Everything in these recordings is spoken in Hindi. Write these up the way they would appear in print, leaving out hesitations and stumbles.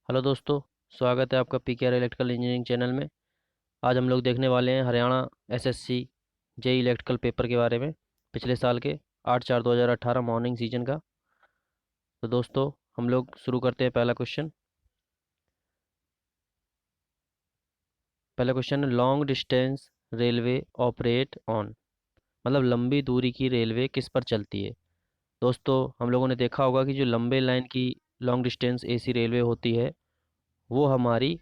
हेलो दोस्तों। स्वागत है आपका पीकेआर इलेक्ट्रिकल इंजीनियरिंग चैनल में। आज हम लोग देखने वाले हैं Haryana SSC JE electrical paper के बारे में, पिछले साल के 8/4/2018 मॉर्निंग सीजन का। तो दोस्तों हम लोग शुरू करते हैं। पहला क्वेश्चन है, long distance railway operate on, मतलब लंबी दूरी की रेलवे किस पर चलती है। दोस्तों हम लोगों ने देखा होगा कि जो लंबे लाइन की लॉन्ग डिस्टेंस एसी रेलवे होती है वो हमारी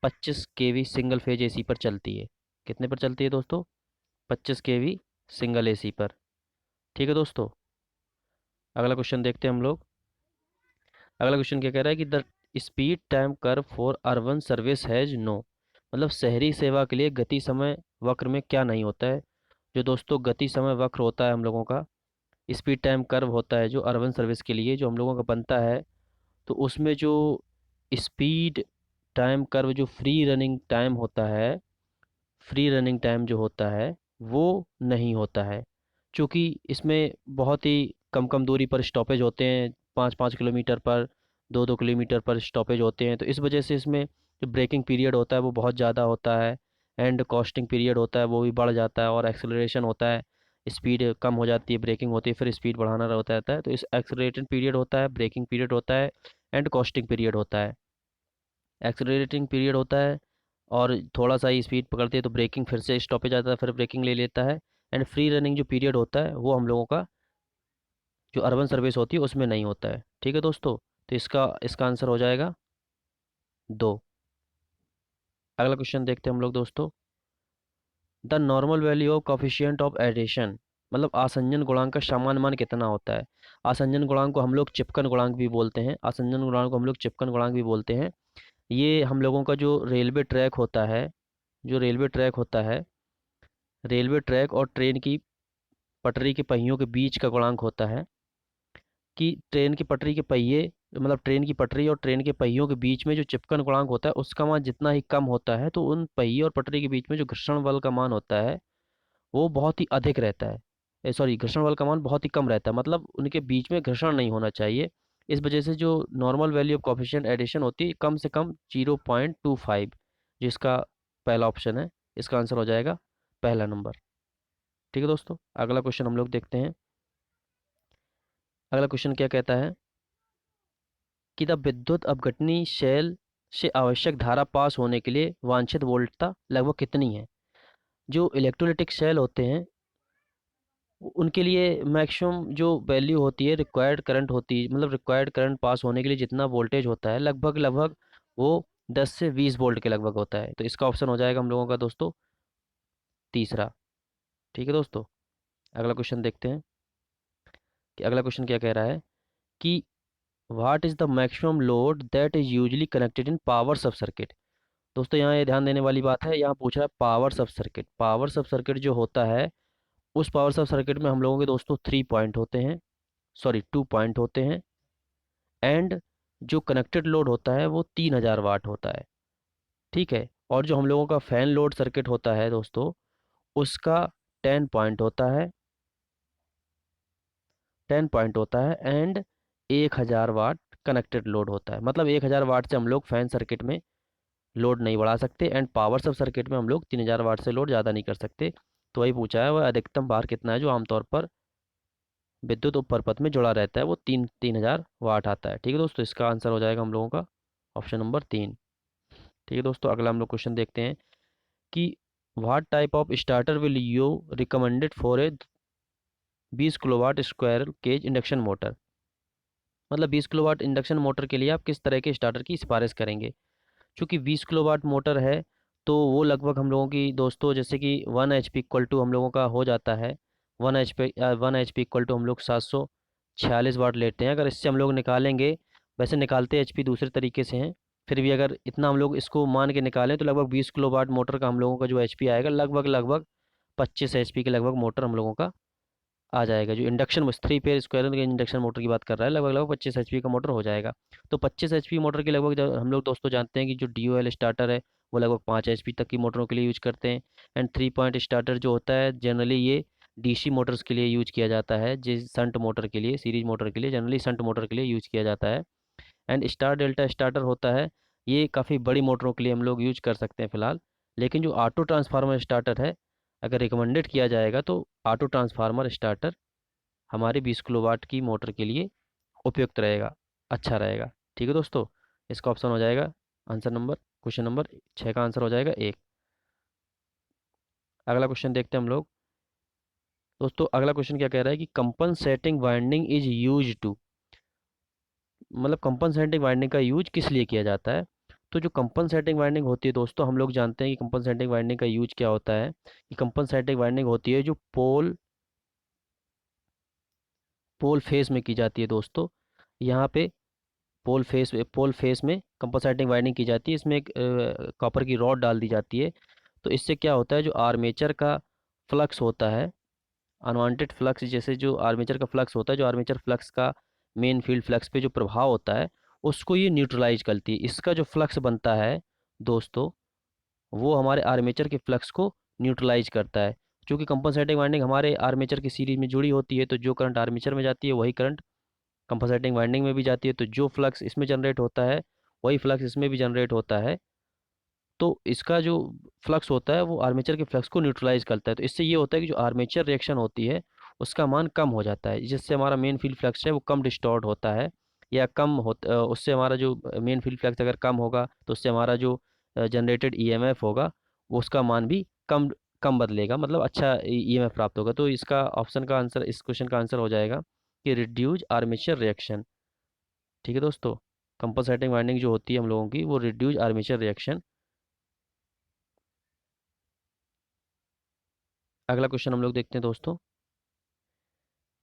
25 केवी सिंगल फेज एसी पर चलती है। कितने पर चलती है दोस्तों? 25 केवी सिंगल एसी पर। ठीक है दोस्तों, अगला क्वेश्चन देखते हैं हम लोग। अगला क्वेश्चन क्या कह रहा है कि the speed time curve for urban service has no, मतलब शहरी सेवा के लिए गति समय वक्र में क्या नहीं होता है। जो दोस्तों गति समय वक्र होता है हम लोगों का, स्पीड टाइम कर्व होता है जो अर्बन सर्विस के लिए जो हम लोगों का बनता है, तो उसमें जो स्पीड टाइम कर्व जो फ्री रनिंग टाइम जो होता है वो नहीं होता है। क्योंकि इसमें बहुत ही कम कम दूरी पर स्टॉपेज होते हैं, 5-5 किलोमीटर पर, 2-2 किलोमीटर पर स्टॉपेज होते हैं। तो इस वजह से इसमें जो ब्रेकिंग पीरियड होता है वो बहुत ज़्यादा होता है, एंड कॉस्टिंग पीरियड होता है वो भी बढ़ जाता है, और एक्सेलरेशन होता है, स्पीड कम हो जाती है, ब्रेकिंग होती है, फिर स्पीड बढ़ाना होता रहता है। तो इस एक्सेलरेटिंग पीरियड होता है, ब्रेकिंग पीरियड होता है, एंड कॉस्टिंग पीरियड होता है। एक्सेलरेटिंग पीरियड होता है और थोड़ा सा ही स्पीड पकड़ती है तो ब्रेकिंग फिर से स्टॉपेज आता है, फिर ब्रेकिंग ले लेता है। एंड फ्री रनिंग जो पीरियड होता है वो हम लोगों का जो अर्बन सर्विस होती है उसमें नहीं होता है। ठीक है दोस्तों, तो इसका आंसर हो जाएगा 2। अगला क्वेश्चन देखते हैं हम लोग दोस्तों। The normal value of coefficient of adhesion, मतलब आसंजन गुणांक का सामान्य मान कितना होता है। आसंजन गुणांक को हम लोग चिपकन गुणांक भी बोलते हैं, आसंजन गुणांक को हम लोग चिपकन गुणांक भी बोलते हैं। ये हम लोगों का जो रेलवे ट्रैक होता है, जो रेलवे ट्रैक होता है, रेलवे ट्रैक और ट्रेन की पटरी के पहियों के बीच का गुणांक होता है। कि ट्रेन की पटरी के पहिए, मतलब ट्रेन की पटरी और ट्रेन के पहियों के बीच में जो चिपकन गुणांक होता है उसका मान जितना ही कम होता है, तो उन पहिए और पटरी के बीच में जो घर्षण बल का मान होता है वो बहुत ही अधिक रहता है। सॉरी, घर्षण बल का मान बहुत ही कम रहता है, मतलब उनके बीच में घर्षण नहीं होना चाहिए। इस वजह से जो normal value of coefficient adhesion होती है कम से कम 0.25, जिसका पहला ऑप्शन है, इसका आंसर हो जाएगा पहला नंबर। ठीक है दोस्तों, अगला क्वेश्चन हम लोग देखते हैं। अगला क्वेश्चन क्या कहता है कि द विद्युत अपघटनी शेल से आवश्यक धारा पास होने के लिए वांछित वोल्टता लगभग कितनी है। जो इलेक्ट्रोलिटिक सेल होते हैं उनके लिए मैक्सिमम जो वैल्यू होती है, रिक्वायर्ड करंट होती है, मतलब रिक्वायर्ड करंट पास होने के लिए जितना वोल्टेज होता है लगभग लगभग वो 10 से 20 वोल्ट के लगभग होता है। तो इसका ऑप्शन हो जाएगा हम लोगों का दोस्तों तीसरा। ठीक है दोस्तों, अगला क्वेश्चन देखते हैं कि अगला क्वेश्चन क्या कह रहा है कि what is the maximum load that is usually connected in power सब सर्किट। दोस्तों यहाँ ये ध्यान देने वाली बात है, यहाँ पूछ रहा है पावर सब सर्किट। पावर सब सर्किट जो होता है उस पावर सब सर्किट में हम लोगों के दोस्तों 3 पॉइंट होते हैं, सॉरी 2 पॉइंट होते हैं, एंड जो कनेक्टेड लोड होता है वो 3000 वाट होता है। ठीक है, और जो हम लोगों का फैन लोड सर्किट होता है दोस्तों उसका 10 पॉइंट होता है, 10 पॉइंट होता है, एंड 1000 वाट कनेक्टेड लोड होता है। मतलब 1000 वाट से हम लोग फैन सर्किट में लोड नहीं बढ़ा सकते, एंड पावर सब सर्किट में हम लोग 3000 वाट से लोड ज़्यादा नहीं कर सकते। तो वही पूछा है, वह अधिकतम भार कितना है जो आमतौर पर विद्युत उपपथ में जुड़ा रहता है, वो 3000 वाट आता है। ठीक है दोस्तों, इसका आंसर हो जाएगा हम लोगों का ऑप्शन नंबर 3। ठीक है दोस्तों, अगला हम लोग क्वेश्चन देखते हैं कि what type of starter will you recommended for a 20 kilowatt squirrel cage induction motor, मतलब 20 किलोवाट इंडक्शन मोटर के लिए आप किस तरह के स्टार्टर की सिफारिश करेंगे। चूँकि 20 किलोवाट मोटर है तो वो लगभग हम लोगों की दोस्तों जैसे कि 1 HP इक्वल टू हम लोगों का हो जाता है। 1 HP इक्वल टू हम लोग 746 वाट लेते हैं। अगर इससे हम लोग निकालेंगे, वैसे निकालते HP दूसरे तरीके से हैं, फिर भी अगर इतना हम लोग इसको मान के निकालें तो लगभग 20 किलोवाट मोटर का हम लोगों का जो HP आएगा लगभग लगभग 25 HP के लगभग मोटर हम लोगों का आ जाएगा। जो induction 3 pair square induction motor की बात कर रहा है, लगभग लगभग 25 HP का मोटर हो जाएगा। तो 25 HP मोटर के लगभग हम लोग दोस्तों जानते हैं कि जो DOL स्टार्टर है वो लगभग 5 HP तक की मोटरों के लिए यूज करते हैं। एंड 3 पॉइंट स्टार्टर जो होता है जनरली ये DC मोटर्स के लिए यूज किया जाता है, जिस संट मोटर के लिए, सीरीज मोटर के लिए, जनरली संट मोटर के लिए यूज किया जाता है। एंड स्टार डेल्टा स्टार्टर होता है, ये काफ़ी बड़ी मोटरों के लिए हम लोग यूज कर सकते हैं फ़िलहाल। लेकिन जो ऑटो ट्रांसफार्मर स्टार्टर है, अगर रिकमेंडेड किया जाएगा तो ऑटो ट्रांसफार्मर स्टार्टर हमारे 20 किलोवाट की मोटर के लिए उपयुक्त रहेगा, अच्छा रहेगा। ठीक है दोस्तों, इसका ऑप्शन हो जाएगा आंसर नंबर, क्वेश्चन नंबर 6 का आंसर हो जाएगा एक। अगला क्वेश्चन देखते हैं हम लोग। दोस्तों अगला क्वेश्चन क्या कह रहा है कि compensating winding is used to, मतलब कंपनसेटिंग वाइंडिंग का यूज किस लिए किया जाता है। तो जो कंपनसेटिंग वाइंडिंग होती है दोस्तों, हम लोग जानते हैं कि कंपनसेटिंग वाइंडिंग का यूज क्या होता है। कि कंपनसेटिंग वाइंडिंग होती है जो पोल पोल फेस में की जाती है दोस्तों। यहाँ पे पोल फेस में कंपनसेटिंग वाइंडिंग की जाती है। इसमें एक कॉपर की रॉड डाल दी जाती है। तो इससे क्या होता है, जो आर्मेचर का फ्लक्स होता है, अनवांटेड फ्लक्स, जैसे जो आर्मेचर का फ्लक्स होता है, जो आर्मेचर फ्लक्स का मेन फील्ड फ्लक्स पे जो प्रभाव होता है, उसको ये न्यूट्रलाइज करती है। इसका जो फ्लक्स बनता है दोस्तों, वो हमारे आर्मेचर के फ्लक्स को न्यूट्रलाइज करता है। क्योंकि कंपनसेटिंग वाइंडिंग हमारे आर्मेचर की सीरीज में जुड़ी होती है, तो जो करंट आर्मेचर में जाती है वही करंट कंपनसेटिंग वाइंडिंग में भी जाती है। तो जो फ्लक्स इसमें जनरेट होता है वही फ्लक्स इसमें भी जनरेट होता है। तो इसका जो फ्लक्स होता है वो आर्मेचर के फ्लक्स को न्यूट्रलाइज करता है। तो इससे ये होता है कि जो आर्मेचर रिएक्शन होती है उसका मान कम हो जाता है, जिससे हमारा मेन फील्ड फ्लक्स है वो कम डिस्टॉर्ट होता है, या कम होता, उससे हमारा जो मेन फील्ड फ्लक्स अगर कम होगा तो उससे हमारा जो जनरेटेड ईएमएफ होगा वो उसका मान भी कम कम बदलेगा, मतलब अच्छा ईएमएफ प्राप्त होगा। तो इसका ऑप्शन का आंसर, इस क्वेश्चन का आंसर हो जाएगा कि रिड्यूज आर्मेचर रिएक्शन। ठीक है दोस्तों, कंपनसेटिंग वाइंडिंग जो होती है हम लोगों की वो रिड्यूज आर्मेचर रिएक्शन। अगला क्वेश्चन हम लोग देखते हैं दोस्तों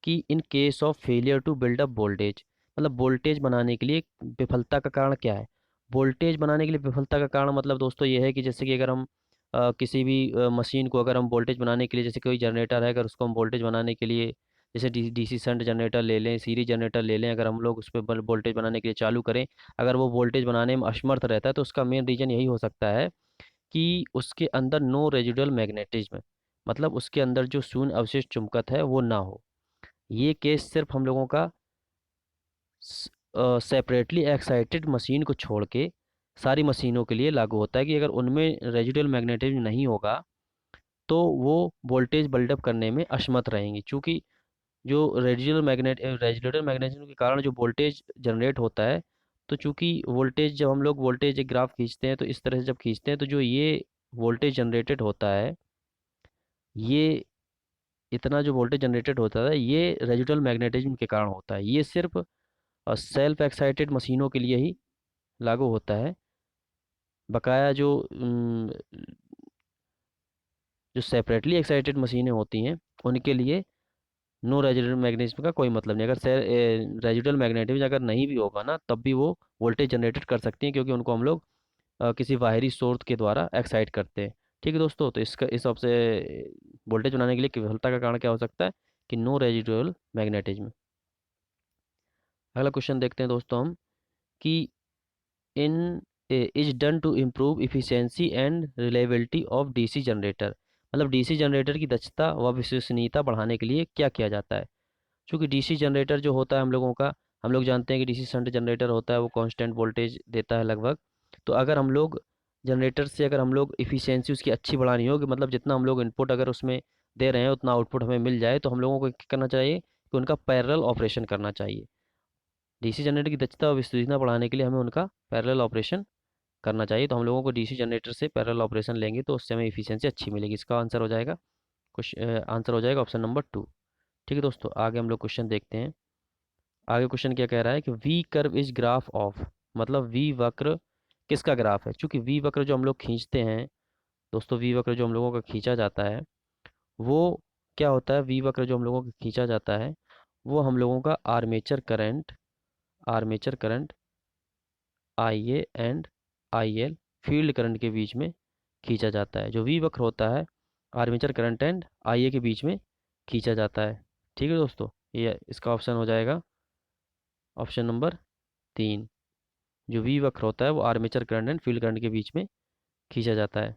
कि in case of failure to build up voltage, मतलब वोल्टेज बनाने के लिए विफलता का कारण क्या है। वोल्टेज बनाने के लिए विफलता का कारण मतलब दोस्तों ये है कि जैसे कि अगर हम किसी भी मशीन को अगर हम वोल्टेज बनाने के लिए, जैसे कोई जनरेटर है अगर उसको हम वोल्टेज बनाने के लिए, जैसे डीसी शंट जनरेटर ले लें, सीरीज जनरेटर ले लें, अगर हम लोग उस पर वोल्टेज बनाने के लिए चालू करें, अगर वो वोल्टेज बनाने में असमर्थ रहता है तो उसका मेन रीजन यही हो सकता है कि उसके अंदर नो रेजिडुअल मैग्नेटिज्म, मतलब उसके अंदर जो शून्य अवशिष्ट चुंबकत्व है वो ना हो। ये केस सिर्फ हम लोगों का सेपरेटली एक्साइटेड मशीन को छोड़ के सारी मशीनों के लिए लागू होता है, कि अगर उनमें रेजिडुअल मैग्नेटिज्म नहीं होगा तो वो वोल्टेज बिल्डअप करने में असमर्थ रहेंगी। चूँकि जो रेजिडुअल मैग्नेटिज्म के कारण जो वोल्टेज जनरेट होता है, तो चूँकि वोल्टेज, जब हम लोग वोल्टेज एक ग्राफ खींचते हैं तो इस तरह से जब खींचते हैं तो जो ये वोल्टेज जनरेटेड होता है, ये इतना जो वोल्टेज जनरेटेड होता है ये रेजिडुअल मैग्नेटिज्म के कारण होता है। ये सिर्फ सेल्फ एक्साइटेड मशीनों के लिए ही लागू होता है। बकाया जो सेपरेटली एक्साइटेड मशीनें होती हैं उनके लिए नो रेजिडुअल मैग्नेटिज्म का कोई मतलब नहीं। अगर रेजिडुअल मैग्नेटिज्म अगर नहीं भी होगा ना तब भी वो वोल्टेज जनरेटेड कर सकती हैं, क्योंकि उनको हम लोग किसी बाहरी स्रोत के द्वारा एक्साइट करते हैं। ठीक है दोस्तों, तो इसका इस सबसे वोल्टेज बनाने के लिए विफलता का कारण क्या हो सकता है कि नो रेजिडुअल मैग्नेटिज्म। अगला क्वेश्चन देखते हैं दोस्तों हम कि इन is done to improve efficiency and reliability of DC generator, मतलब डीसी जनरेटर की दक्षता व विश्वसनीयता बढ़ाने के लिए क्या किया जाता है। क्योंकि डीसी जनरेटर जो होता है हम लोगों का, हम लोग जानते हैं कि डीसी शंट जनरेटर होता है वो कांस्टेंट वोल्टेज देता है लगभग। तो अगर हम लोग जनरेटर से अगर हम लोग इफ़िशियंसी उसकी अच्छी बढ़ानी हो, कि मतलब जितना हम लोग इनपुट अगर उसमें दे रहे हैं उतना आउटपुट हमें मिल जाए, तो हम लोगों को क्या करना चाहिए कि उनका पैरेलल ऑपरेशन करना चाहिए। डीसी जनरेटर की दक्षता और विश्वसनीयता बढ़ाने के लिए हमें उनका पैरेलल ऑपरेशन करना चाहिए। तो हम लोगों को डीसी जनरेटर से पैरेलल ऑपरेशन लेंगे तो उससे हमें इफिशियंसी अच्छी मिलेगी। इसका आंसर हो जाएगा कुछ आंसर हो जाएगा ऑप्शन नंबर 2। ठीक है दोस्तों, आगे हम लोग क्वेश्चन देखते हैं। आगे क्वेश्चन क्या कह रहा है कि V curve is graph of, मतलब वी वक्र किसका ग्राफ है। क्योंकि वी वक्र जो हम लोग खींचते हैं दोस्तों, वी वक्र जो हम लोगों का खींचा जाता है वो क्या होता है, वी वक्र जो हम लोगों का खींचा जाता है वो हम लोगों का armature current I A and I L field current के बीच में खींचा जाता है। जो वी वक्र होता है आर्मेचर करंट एंड आई ए के बीच में खींचा जाता है। ठीक है दोस्तों, ये इसका ऑप्शन हो जाएगा ऑप्शन नंबर 3। जो वी वक्र होता है वो armature current and field current के बीच में खींचा जाता है।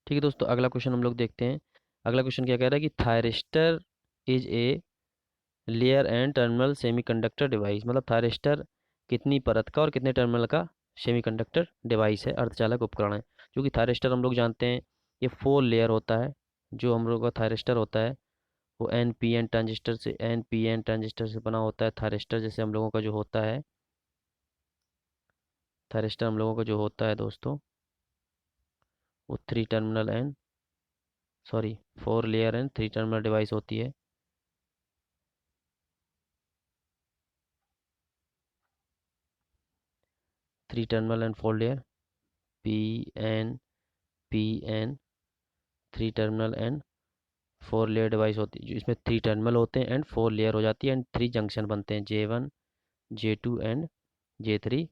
ठीक है दोस्तों, अगला क्वेश्चन हम लोग देखते हैं। अगला क्वेश्चन क्या कह रहा है कि thyristor is a layer and terminal semiconductor device, मतलब थायरिस्टर कितनी परत का और कितने टर्मिनल का सेमीकंडक्टर डिवाइस है, अर्धचालक उपकरण है। क्योंकि थायरिस्टर हम लोग जानते हैं ये 4 लेयर होता है। जो हम लोग का थायरिस्टर होता है वो एन पी एन ट्रांजिस्टर से बना होता है। थायरिस्टर जैसे हम लोगों का जो होता है, थायरिस्टर हम लोगों का जो होता है दोस्तों, वो 4 लेयर एंड 3 टर्मिनल डिवाइस होती है। 3 terminal and 4 layer, P N 3 terminal and 4 layer device होती है, जो इसमें 3 टर्मिनल होते हैं एंड 4 लेयर हो जाती है एंड 3 जंक्शन बनते हैं, J1 J2 and J3।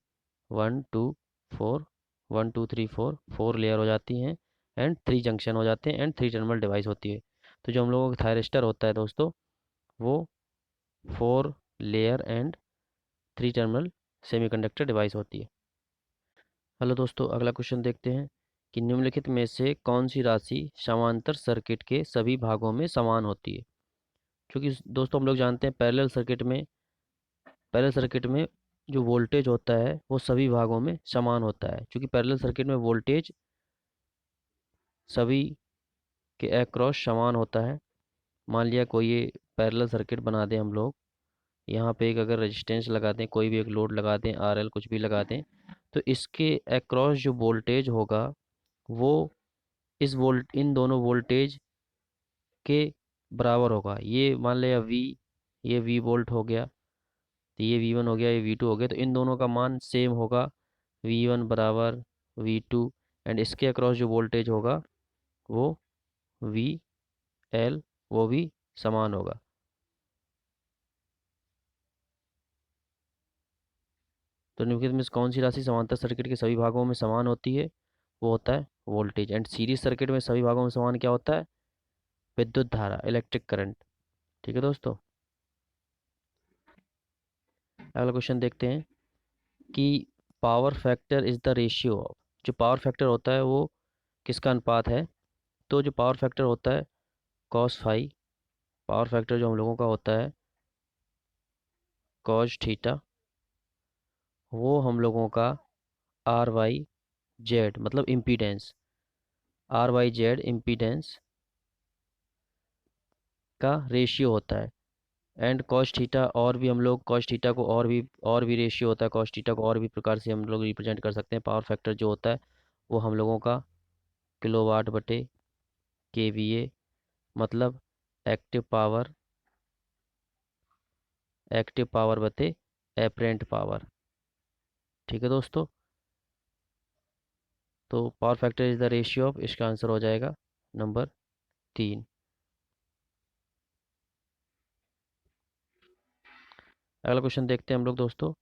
1 2 4, 1 2 3 4, 4 layer हो जाती हैं एंड 3 जंक्शन हो जाते हैं एंड 3 टर्मिनल डिवाइस होती है। तो जो हम लोगों का थायरिस्टर होता है दोस्तों, वो 4 layer and 3 terminal semiconductor device होती है। हेलो दोस्तों, अगला क्वेश्चन देखते हैं कि निम्नलिखित में से कौन सी राशि समांतर सर्किट के सभी भागों में समान होती है। क्योंकि दोस्तों हम लोग जानते हैं पैरेलल सर्किट में जो वोल्टेज होता है वो सभी भागों में समान होता है। क्योंकि पैरेलल सर्किट में वोल्टेज सभी के अक्रॉस समान होता है। मान लिया कोई ये पैरेलल सर्किट बना दें हम लोग, यहाँ पे एक अगर रेजिस्टेंस लगा दें, कोई भी एक लोड लगा दें, आरएल कुछ भी लगा दें, तो इसके अक्रॉस जो वोल्टेज होगा वो इन दोनों वोल्टेज के बराबर होगा। ये मान लिया ये वी वोल्ट हो गया, तो ये V1 हो गया, ये V2 हो गया, तो इन दोनों का मान सेम होगा, V1 बराबर V2। एंड इसके अक्रॉस जो वोल्टेज होगा वो VL, वो भी समान होगा। तो निम्नलिखित में से कौन सी राशि समांतर सर्किट के सभी भागों में समान होती है, वो होता है वोल्टेज। एंड सीरीज सर्किट में सभी भागों में समान क्या होता है, विद्युत धारा, इलेक्ट्रिक करंट। ठीक है दोस्तों, अगला क्वेश्चन देखते हैं कि power factor is the ratio of, जो पावर फैक्टर होता है वो किसका अनुपात है। तो जो पावर फैक्टर होता है कॉस फाई, पावर फैक्टर जो हम लोगों का होता है कॉस थीटा, वो हम लोगों का RYZ, मतलब इम्पीडेंस, RYZ इम्पीडेंस का रेशियो होता है। एंड कॉस थीटा, और भी हम लोग कॉस थीटा को और भी रेशियो होता है, कॉस थीटा को और भी प्रकार से हम लोग रिप्रेजेंट कर सकते हैं। पावर फैक्टर जो होता है वो हम लोगों का किलोवाट बटे KVA, मतलब एक्टिव पावर, एक्टिव पावर बटे एपरेंट पावर। ठीक है दोस्तों, तो power factor is the ratio of, इसका आंसर हो जाएगा नंबर 3। अगला क्वेश्चन देखते हैं हम लोग दोस्तों।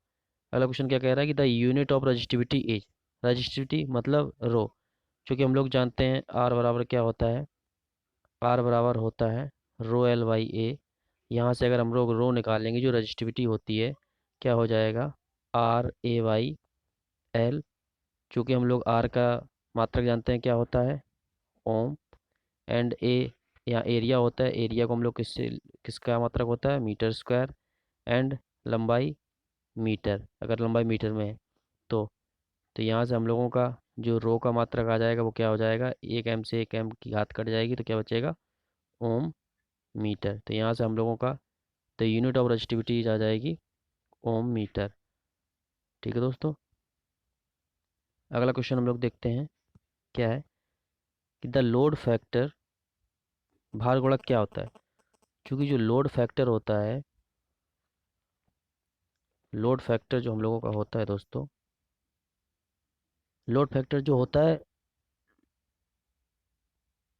अगला क्वेश्चन क्या कह रहा है कि the unit of resistivity is, resistivity मतलब रो। क्योंकि हम लोग जानते हैं आर बराबर क्या होता है, आर बराबर होता है ρL/A। यहाँ से अगर हम लोग रो निकालेंगे, जो रजिस्टिविटी होती है, क्या हो जाएगा, RA/L। चूँकि हम लोग आर का मात्रक जानते हैं क्या होता है, ओम। एंड ए यहाँ एरिया होता है, एरिया को हम लोग किसका मात्रक होता है, मीटर स्क्वायर। एंड लंबाई मीटर, अगर लंबाई मीटर में है तो तो यहाँ से हम लोगों का जो रो का मात्रक आ जाएगा वो क्या हो जाएगा, 1 m से 1 m की घात कट जाएगी तो क्या बचेगा, ओम मीटर। तो यहाँ से हम लोगों का द यूनिट ऑफ रजिस्टिविटी आ जाएगी ओम मीटर। ठीक है दोस्तों, अगला क्वेश्चन हम लोग देखते हैं क्या है कि द लोड फैक्टर, भार गुणक क्या होता है। क्योंकि जो लोड फैक्टर होता है, लोड फैक्टर जो हम लोगों का होता है दोस्तों, लोड फैक्टर जो होता है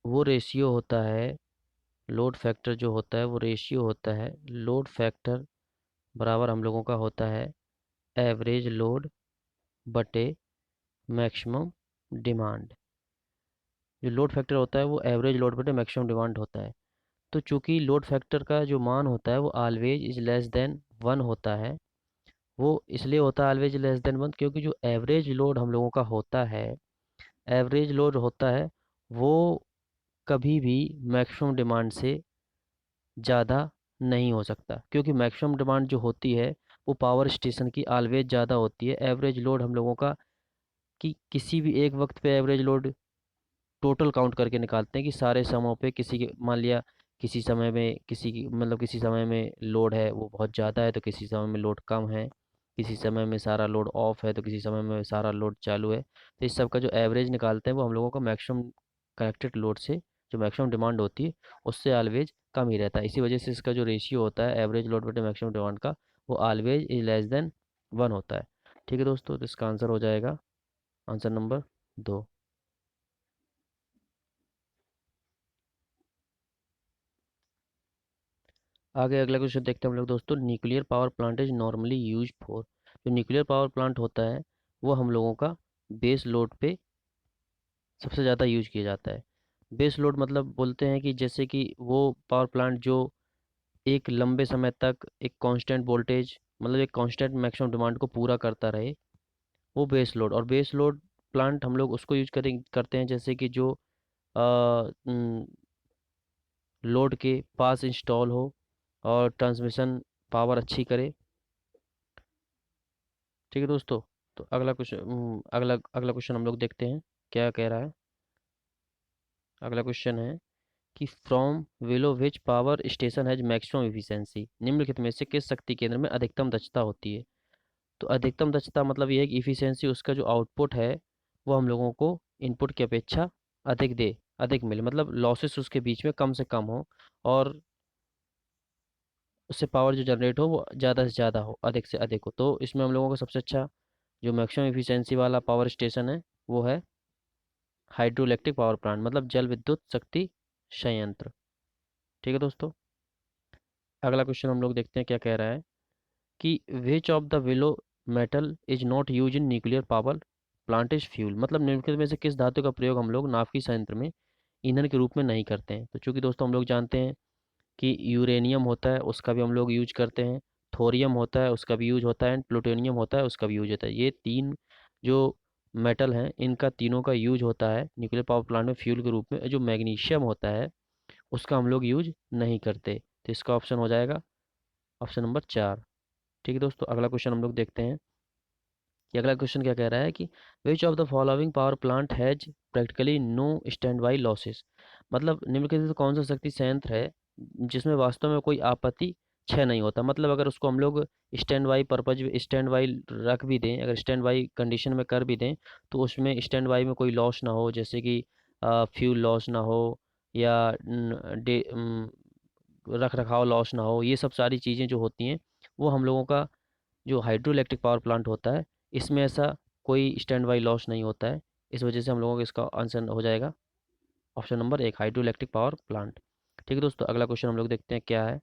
वो रेशियो होता है, लोड फैक्टर जो होता है वो रेशियो होता है, लोड फैक्टर बराबर हम लोगों का होता है एवरेज लोड बटे मैक्सिमम डिमांड। जो लोड फैक्टर होता है वो एवरेज लोड बटे मैक्सिमम डिमांड होता है। तो चूंकि लोड फैक्टर का जो मान होता है वो ऑलवेज इज लेस देन 1 होता है, वो इसलिए होता है ऑलवेज लेस देन 1 क्योंकि जो एवरेज लोड हम लोगों का होता है, एवरेज लोड होता है वो कभी भी मैक्सिमम डिमांड से ज़्यादा नहीं हो सकता, क्योंकि मैक्सिमम डिमांड जो होती है वो पावर स्टेशन की ऑलवेज ज़्यादा होती है। एवरेज लोड हम लोगों का कि किसी भी एक वक्त पे एवरेज लोड टोटल काउंट करके निकालते हैं कि सारे समयों पे किसी के, मान लिया किसी समय में किसी की मतलब किसी समय में लोड है वो बहुत ज़्यादा है, तो किसी समय में लोड कम है, किसी समय में सारा लोड ऑफ है, तो किसी समय में सारा लोड चालू है। तो इस सब का जो एवरेज निकालते हैं वो हम लोगों का मैक्सिमम कनेक्टेड लोड से जो मैक्सिमम डिमांड होती है उससे ऑलवेज कम ही रहता है। इसी वजह से इसका जो रेशियो होता है एवरेज लोड बटे मैक्सिमम डिमांड का, वो ऑलवेज इज लेस देन 1 होता है। ठीक है दोस्तों, तो इसका आंसर हो जाएगा आंसर नंबर 2। आगे अगला क्वेश्चन देखते हैं हम लोग दोस्तों। Nuclear power plant is normally use for, जो न्यूक्लियर पावर प्लांट होता है वो हम लोगों का बेस लोड पे सबसे ज़्यादा यूज किया जाता है। बेस लोड मतलब बोलते हैं कि जैसे कि वो पावर प्लांट जो एक लंबे समय तक एक कांस्टेंट वोल्टेज मतलब एक कांस्टेंट मैक्सिमम डिमांड को पूरा करता रहे, वो बेस लोड। और बेस लोड प्लांट हम लोग उसको यूज करते हैं जैसे कि जो लोड के पास इंस्टॉल हो और ट्रांसमिशन पावर अच्छी करे। ठीक है दोस्तों, तो अगला क्वेश्चन अगला अगला क्वेश्चन हम लोग देखते हैं क्या कह रहा है। अगला क्वेश्चन है कि from willow which power station has maximum efficiency, निम्नलिखित में से किस शक्ति केंद्र में अधिकतम दक्षता होती है। तो अधिकतम दक्षता मतलब ये है कि इफिशियंसी उसका जो आउटपुट है वो हम लोगों को इनपुट की अपेक्षा अधिक दे, अधिक मिले, मतलब लॉसेस उसके बीच में कम से कम हो और उससे पावर जो जनरेट हो वो ज़्यादा से ज़्यादा हो, अधिक से अधिक हो। तो इसमें हम लोगों को सबसे अच्छा जो मैक्सिमम एफिशिएंसी वाला पावर स्टेशन है वो है हाइड्रो इलेक्ट्रिक पावर प्लांट, मतलब जल विद्युत शक्ति संयंत्र। ठीक है दोस्तों, अगला क्वेश्चन हम लोग देखते हैं क्या कह रहा है कि विच of the willow metal is not use in nuclear power plant is fuel, मतलब निम्नलिखित में से किस धातु का प्रयोग हम लोग नाभिकीय संयंत्र में ईंधन के रूप में नहीं करते हैं। तो चूंकि दोस्तों हम लोग जानते हैं कि यूरेनियम होता है उसका भी हम लोग यूज करते हैं, थोरियम होता है उसका भी यूज होता है, एंड प्लूटोनियम होता है उसका भी यूज होता है। ये तीन जो मेटल हैं इनका तीनों का यूज होता है न्यूक्लियर पावर प्लांट में फ्यूल के रूप में। जो मैग्नीशियम होता है उसका हम लोग यूज नहीं करते। तो इसका ऑप्शन हो जाएगा ऑप्शन नंबर 4। ठीक है दोस्तों, अगला क्वेश्चन हम लोग देखते हैं कि अगला क्वेश्चन क्या कह रहा है कि विच of the following power plant has practically know stand by losses, मतलब निम्नलिखित में से कौन सा शक्ति संयंत्र है जिसमें वास्तव में कोई आपत्ति क्षय नहीं होता। मतलब अगर उसको हम लोग stand by purpose stand by रख भी दें, अगर स्टैंड बाई कंडीशन में कर भी दें तो उसमें स्टैंड बाई में कोई लॉस ना हो, जैसे कि फ्यूल लॉस ना हो या रख रखाव लॉस ना हो, ये सब सारी चीज़ें जो होती हैं वो हम लोगों का जो हाइड्रो इलेक्ट्रिक पावर प्लांट होता है इसमें ऐसा कोई स्टैंड बाई लॉस नहीं होता है। इस वजह से हम लोगों को इसका आंसर हो जाएगा option number 1 hydro electric power plant. ठीक है दोस्तों, अगला क्वेश्चन हम लोग देखते हैं क्या है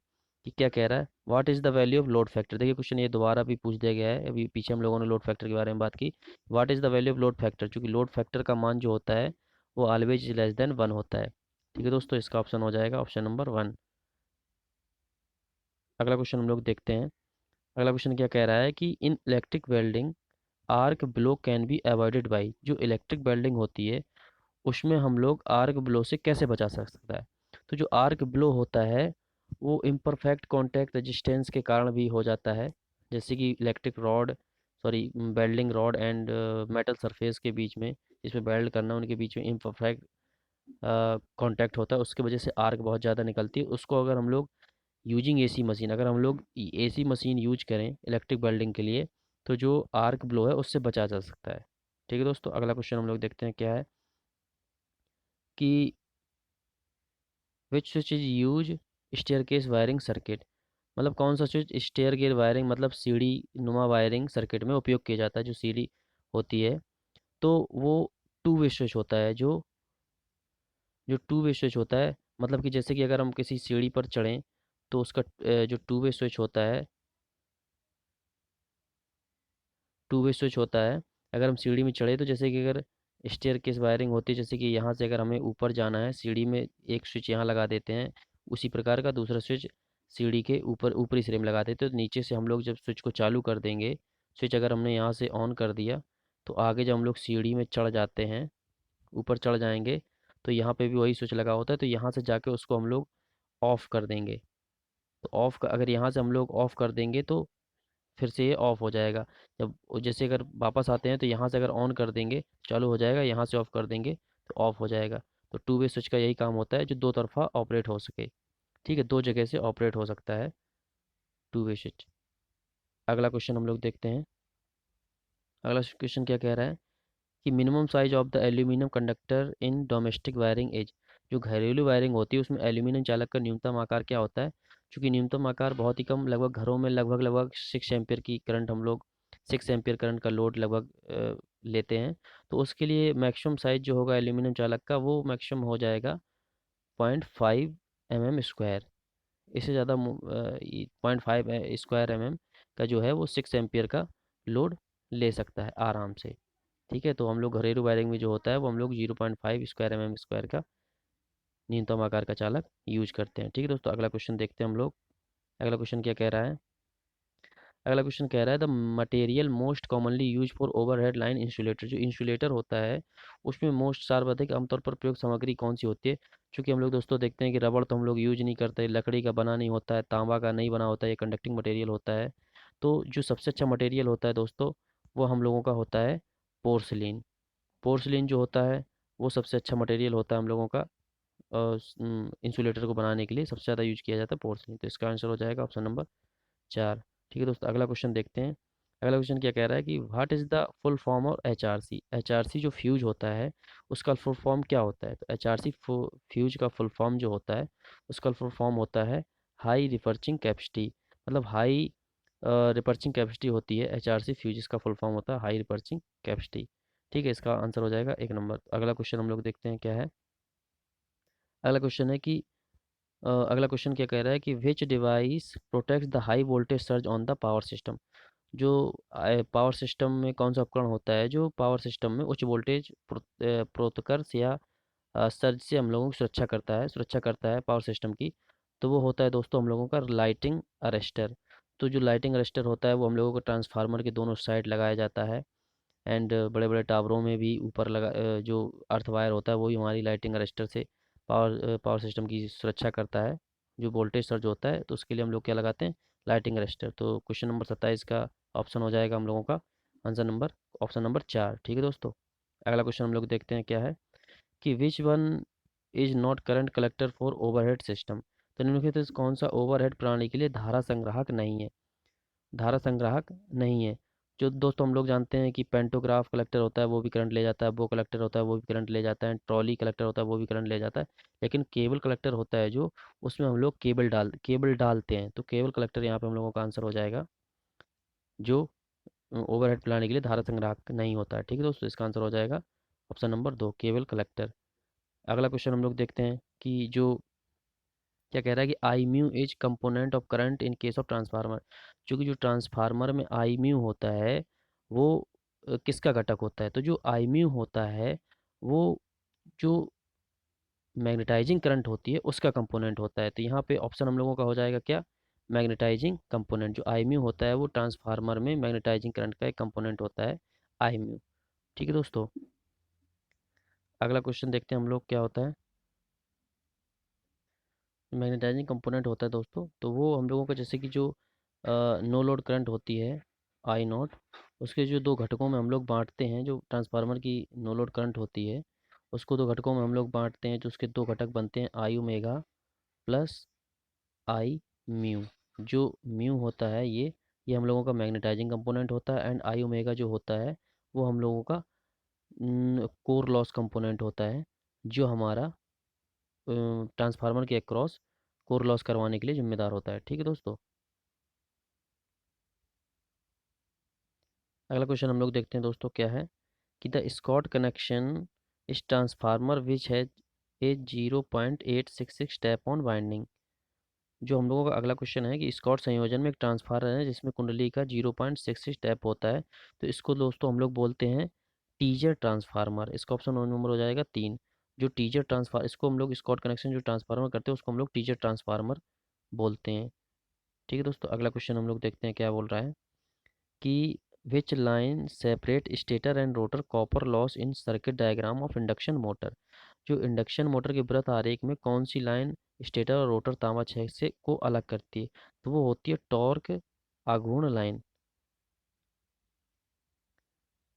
कि क्या कह रहा है what is the value of load factor. देखिए क्वेश्चन ये दोबारा भी पूछ दिया गया है, अभी पीछे हम लोगों ने लोड फैक्टर के बारे में बात की। What is the value of load factor, चूँकि लोड फैक्टर का मान जो होता है वो ऑलवेज लेस देन 1 होता है। ठीक है दोस्तों, इसका ऑप्शन हो जाएगा ऑप्शन नंबर 1। अगला क्वेश्चन हम लोग देखते हैं। अगला क्वेश्चन क्या कह रहा है कि इन electric welding arc blow can be avoided by, जो इलेक्ट्रिक वेल्डिंग होती है उसमें हम लोग आर्क ब्लो से कैसे बचा सकता है। तो जो आर्क ब्लो होता है वो इम्परफेक्ट कॉन्टैक्ट रेजिस्टेंस के कारण भी हो जाता है, जैसे कि electric rod sorry welding rod and metal surface के बीच में जिसमें वेल्ड करना उनके बीच में इम्परफेक्ट कॉन्टैक्ट होता है, उसकी वजह से आर्क बहुत ज़्यादा निकलती है। उसको अगर हम लोग यूजिंग एसी मशीन, अगर हम लोग एसी मशीन यूज करें इलेक्ट्रिक वेल्डिंग के लिए तो जो आर्क ब्लो है उससे बचा जा सकता है। ठीक है दोस्तों, अगला क्वेश्चन हम लोग देखते हैं क्या है कि which switch is use staircase wiring circuit, मतलब कौन सा स्विच स्टेयर गेयर वायरिंग मतलब सीढ़ी नुमा वायरिंग सर्किट में उपयोग किया जाता है। जो सीढ़ी होती है तो वो टू वे स्विच होता है, जो टू वे स्विच होता है मतलब कि जैसे कि अगर हम किसी सीढ़ी पर चढ़ें तो उसका जो टू वे स्विच होता है, टू वे स्विच होता है अगर हम सीढ़ी में चढ़े तो जैसे कि अगर स्टेयर केस वायरिंग होती है, जैसे कि यहाँ से अगर हमें ऊपर जाना है सीढ़ी में एक स्विच यहाँ लगा देते हैं, उसी प्रकार का दूसरा स्विच सीढ़ी के ऊपर ऊपरी सिरे में लगा देते हैं। तो नीचे से हम लोग जब स्विच को चालू कर देंगे, स्विच अगर हमने यहाँ से ऑन कर दिया तो आगे जब हम लोग सीढ़ी में चढ़ जाते हैं, ऊपर चढ़ जाएंगे तो यहाँ पे भी वही स्विच लगा होता है, तो यहाँ से जाके उसको हम लोग ऑफ कर देंगे। तो ऑफ का अगर यहाँ से हम लोग ऑफ कर देंगे तो फिर से ये ऑफ हो जाएगा। जब जैसे अगर वापस आते हैं तो यहाँ से अगर ऑन कर देंगे चालू हो जाएगा, यहाँ से ऑफ कर देंगे तो ऑफ हो जाएगा। तो टू वे स्विच का यही काम होता है, जो दो तरफा ऑपरेट हो सके। ठीक है, दो जगह से ऑपरेट हो सकता है टू वे स्विच। अगला क्वेश्चन हम लोग देखते हैं। अगला क्वेश्चन क्या कह रहा है कि minimum size of the aluminium conductor in domestic wiring as. जो घरेलू वायरिंग होती है उसमें एल्यूमिनियम चालक का न्यूनतम आकार क्या होता है। चूँकि न्यूनतम आकार बहुत ही कम, लगभग घरों में लगभग लगभग 6 एम्पियर की करंट हम लोग 6 एम्पियर करंट का लोड लगभग लेते हैं। तो उसके लिए मैक्सिमम साइज जो होगा एल्यूमिनियम चालक का वो मैक्सिमम हो जाएगा 0.5 mm स्क्वायर। इससे ज़्यादा 0.5 स्क्वायर का जो है वो 6 एम्पियर का लोड ले सकता है आराम से। ठीक है, तो हम लोग घरेलू वायरिंग में जो होता है वो हम लोग 0.5 स्क्वायर का न्यूनतम आकार का चालक यूज करते हैं। ठीक है दोस्तों, अगला क्वेश्चन देखते हैं हम लोग। अगला क्वेश्चन क्या कह रहा है। अगला क्वेश्चन कह रहा है the material most commonly use for overhead line insulator. जो इंसुलेटर होता है उसमें मोस्ट सर्वाधिक आमतौर पर प्रयुक्त सामग्री कौन सी होती है। क्योंकि हम लोग दोस्तों देखते हैं कि रबड़ तो हम लोग यूज नहीं करते, लकड़ी का बना नहीं होता है, तांबा का नहीं बना होता है, ये कंडक्टिंग मटेरियल होता है। तो जो सबसे अच्छा मटेरियल होता है दोस्तों वो हम लोगों का होता है पोर्सलिन। पोर्सलिन जो होता है वो सबसे अच्छा मटेरियल होता है हम लोगों का इंसुलेटर को बनाने के लिए सबसे ज़्यादा यूज किया जाता है पोर्सलिन। तो इसका आंसर हो जाएगा ऑप्शन नंबर 4। ठीक है दोस्तों, अगला क्वेश्चन देखते हैं। अगला क्वेश्चन क्या कह रहा है कि what is the full form of HRC. HRC जो फ्यूज होता है उसका फुल फॉर्म क्या होता है। तो एचआरसी फ्यूज का फुल फॉर्म जो होता है उसका फुल फॉर्म होता है हाई रिपर्चिंग कैपेसिटी। मतलब हाई रिपर्चिंग कैपेसिटी होती है एचआरसी फ्यूज, इसका फुल फॉर्म होता है हाई रिपर्चिंग कैपेसिटी। ठीक है, इसका आंसर हो जाएगा 1 नंबर। अगला क्वेश्चन हम लोग देखते हैं क्या है। अगला क्वेश्चन है कि अगला क्वेश्चन क्या कह रहा है कि विच device protects the high voltage surge on the power system. जो पावर सिस्टम में कौन सा उपकरण होता है जो पावर सिस्टम में उच्च वोल्टेज प्रोतकर्ष या सर्ज से हम लोगों की सुरक्षा करता है पावर सिस्टम की। तो वो होता है दोस्तों हम लोगों का लाइटिंग अरेस्टर। तो जो लाइटिंग अरेस्टर होता है वो हम लोगों को ट्रांसफार्मर के दोनों साइड लगाया जाता है। एंड बड़े बड़े टावरों में भी ऊपर लगा जो अर्थ वायर होता है वो ही हमारी लाइटिंग अरेस्टर से पावर सिस्टम की सुरक्षा करता है। जो वोल्टेज सर्ज होता है तो उसके लिए हम लोग क्या लगाते हैं, लाइटिंग अरेस्टर। तो क्वेश्चन नंबर 27 का ऑप्शन हो जाएगा हम लोगों का आंसर नंबर ऑप्शन नंबर 4। ठीक है दोस्तों, अगला क्वेश्चन हम लोग देखते हैं क्या है कि which one is not current collector for overhead system. तो निम्नलिखित में से कौन सा ओवरहेड प्रणाली के लिए धारा संग्राहक नहीं है। धारा संग्राहक नहीं है। जो दोस्तों हम लोग जानते हैं कि पेंटोग्राफ कलेक्टर होता है वो भी करंट ले जाता है, बो कलेक्टर होता है वो भी करंट ले जाता है, ट्रॉली कलेक्टर होता है वो भी करंट ले जाता है। लेकिन केबल कलेक्टर होता है जो उसमें हम लोग केबल डालते हैं। तो केबल कलेक्टर यहाँ पे हम लोगों का आंसर हो जाएगा जो ओवरहेड प्रणाली के लिए धारा संग्राहक नहीं होता है। ठीक है दोस्तों, इसका आंसर हो जाएगा ऑप्शन नंबर 2 केबल कलेक्टर। अगला क्वेश्चन हम लोग देखते हैं कि जो क्या कह रहा है कि I mu is component of current in case of transformer. क्योंकि जो ट्रांसफार्मर में आई म्यू होता है वो किसका घटक होता है। तो जो आई म्यू होता है वो जो मैग्नेटाइजिंग करंट होती है उसका कंपोनेंट होता है। तो यहाँ पे ऑप्शन हम लोगों का हो जाएगा क्या, मैग्नेटाइजिंग कंपोनेंट। जो आई म्यू होता है वो ट्रांसफार्मर में मैग्नेटाइजिंग करंट का एक कंपोनेंट होता है आई म्यू। ठीक है दोस्तों, अगला क्वेश्चन देखते हैं हम लोग क्या होता है। मैग्नेटाइजिंग कंपोनेंट होता है दोस्तों तो वो हम लोगों का जैसे कि जो नो लोड करंट होती है आई नॉट, उसके जो दो घटकों में हम लोग बांटते हैं। जो ट्रांसफार्मर की नो लोड करंट होती है उसको दो घटकों में हम लोग बांटते हैं। जो उसके दो घटक बनते हैं आई ओमेगा प्लस आई म्यू। जो म्यू होता है ये हम लोगों का मैग्नेटाइजिंग कंपोनेंट होता है। एंड आई ओमेगा जो होता है वो हम लोगों का कोर लॉस कंपोनेंट होता है, जो हमारा ट्रांसफार्मर के अक्रॉस कोर लॉस करवाने के लिए जिम्मेदार होता है। ठीक है दोस्तों, अगला क्वेश्चन हम लोग देखते हैं दोस्तों क्या है कि द स्कॉट कनेक्शन इस ट्रांसफार्मर विच है ए 0.866 टैप ऑन वाइंडिंग। जो हम लोगों का अगला क्वेश्चन है कि स्कॉट संयोजन में एक ट्रांसफार्मर है जिसमें कुंडली का 0.66 टैप होता है। तो इसको दोस्तों हम लोग बोलते हैं टीजर ट्रांसफार्मर। इसका ऑप्शन नंबर हो जाएगा 3। जो टीजर ट्रांसफार इसको हम लोग स्कॉट कनेक्शन जो ट्रांसफार्मर करते हैं उसको हम लोग टीजर ट्रांसफार्मर बोलते हैं। ठीक है दोस्तों, अगला क्वेश्चन हम लोग देखते हैं क्या बोल रहा है कि which line separate stator and rotor copper loss in circuit diagram of induction motor. जो इंडक्शन मोटर के वृत्त आरेख में कौन सी लाइन स्टेटर और रोटर तांबा छेद से को अलग करती है? तो वो होती है टॉर्क आघूर्ण लाइन।